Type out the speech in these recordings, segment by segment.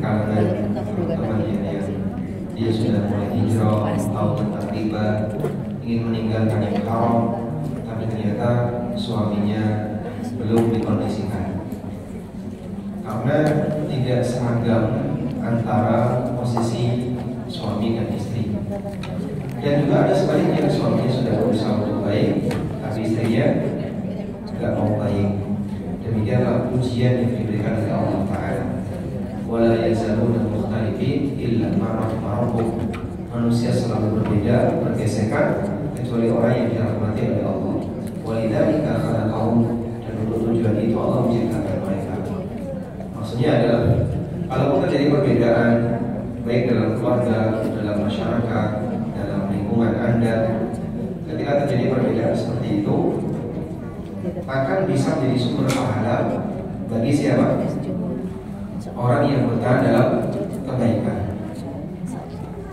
kalangan teman-teman yang dia sudah mulai hijrah atau tiba ingin meninggalkan yang haram, tapi ternyata suaminya belum dikondisikan karena tidak seragam antara posisi suami dan istri. Dan juga ada sebaliknya, suaminya sudah berusaha untuk baik tapi istrinya tidak mau baik. Demikianlah ujian yang diberikan oleh Allah Ta'ala. Wala yazaluna mukhtalifin illa ma rahima rabbuk. Manusia selalu berbeda, bergesekan, kecuali orang yang dirahmati oleh Allah. Walidzalika khalaqahum, dan untuk tujuan itu Allah menciptakan mereka. Maksudnya adalah kalau terjadi perbedaan baik dalam keluarga, dalam masyarakat, dalam lingkungan Anda, ketika terjadi perbedaan seperti itu, akan bisa menjadi sumber pahala bagi siapa? Orang yang bertahan dalam kebaikan.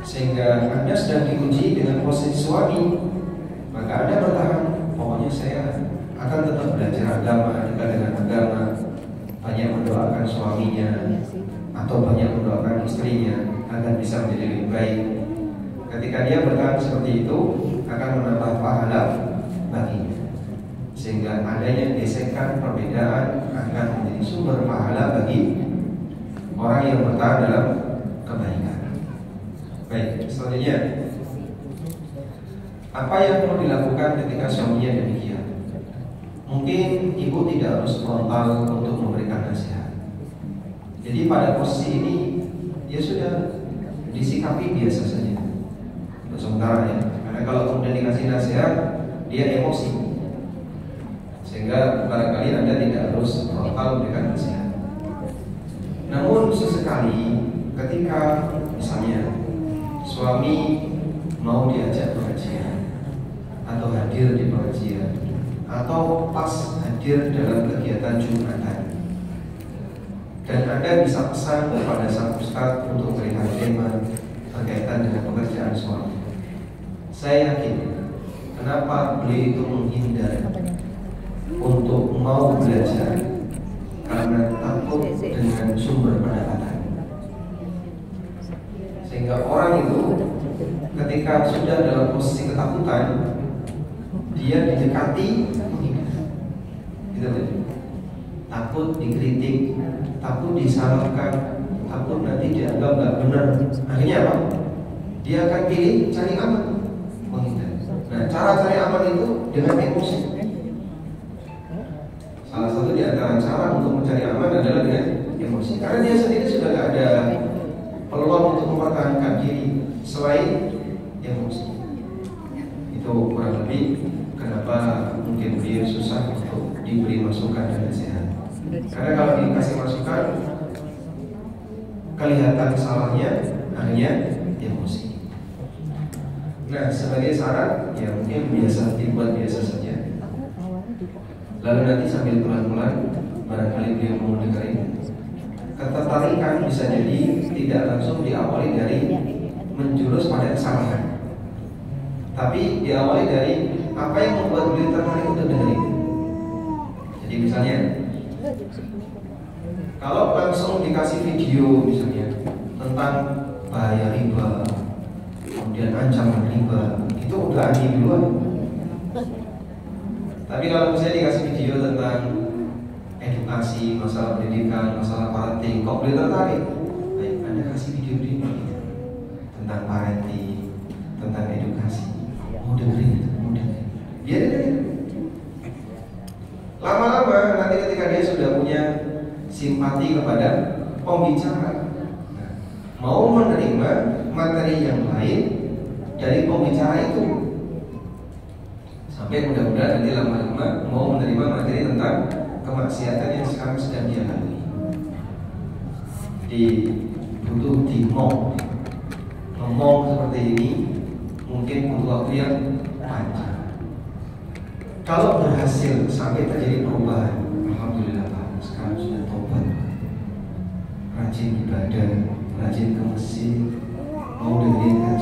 Sehingga Anda sedang diuji dengan posisi suami, maka Anda bertahan, pokoknya saya akan tetap belajar agama, dekat dengan agama, banyak mendoakan suaminya atau banyak mendoakan istrinya agar bisa menjadi lebih baik. Ketika dia bertahan seperti itu, akan menambah pahala baginya. Sehingga adanya gesekan perbedaan akan menjadi sumber pahala bagi orang yang bertahan dalam kebaikan. Baik, selanjutnya, apa yang perlu dilakukan ketika suaminya demikian? Mungkin ibu tidak harus frontal untuk memberikan nasihat. Jadi pada posisi ini ya sudah disikapi biasa saja untuk sementara ya. Karena kalau kemudian dikasih nasihat, dia emosi. Sehingga barangkali Anda tidak harus frontal memberikan nasihat. Namun sesekali ketika misalnya suami mau diajak pengajian atau hadir di pengajian atau pas hadir dalam kegiatan Jumatan, dan Anda bisa pesan kepada sang ustaz untuk memberikan tema berkaitan dengan pekerjaan suami, saya yakin kenapa beliau itu menghindar untuk mau belajar karena takut dengan sumber pendapatan. Sehingga orang itu ketika sudah dalam posisi ketakutan, dia didekati menghindar. Gitu kan? Takut dikritik, takut disalahkan, takut nanti dianggap nggak benar. Akhirnya apa? Dia akan pilih cari aman, menghindar. Nah, cara cari aman itu dengan emosi. Salah satu di antara cara untuk mencari aman adalah dengan emosi. Karena dia sendiri sudah tidak ada peluang untuk mempertahankan diri selain emosi. Itu kurang lebih kenapa mungkin dia susah untuk diberi masukan dan nasihat. Karena kalau dikasih masukan, kelihatan salahnya, akhirnya emosi. Nah, sebagai saran, ya mungkin biasa dibuat biasa saja. Lalu nanti sambil pelan-pelan barangkali dia mau dengerin. Ketertarikan bisa jadi tidak langsung diawali dari menjurus pada kesalahan, tapi diawali dari apa yang membuat beliau tertarik untuk dengerin. Jadi misalnya, kalau langsung dikasih video misalnya tentang bahaya riba, kemudian ancaman riba, itu udah aneh duluan. Tapi kalau misalnya dikasih video tentang edukasi, masalah pendidikan, masalah parenting, kok beliau tertarik? Baik, Anda kasih video ini tentang parenting, tentang edukasi. Mau dengerin, mau dengerin. Dia dengerin. Lama-lama nanti ketika dia sudah punya simpati kepada pembicara, nah, mau menerima materi yang lain dari pembicara itu, sampai mudah-mudahan nanti lama-lama mau menerima materi tentang kemaksiatan yang sekarang sedang dia lalui. Jadi butuh ngomong seperti ini mungkin butuh waktu yang panjang. Kalau berhasil sampai terjadi perubahan, alhamdulillah Pak, sekarang sudah tobat, rajin ibadah, rajin ke masjid, mau dengerin kajian.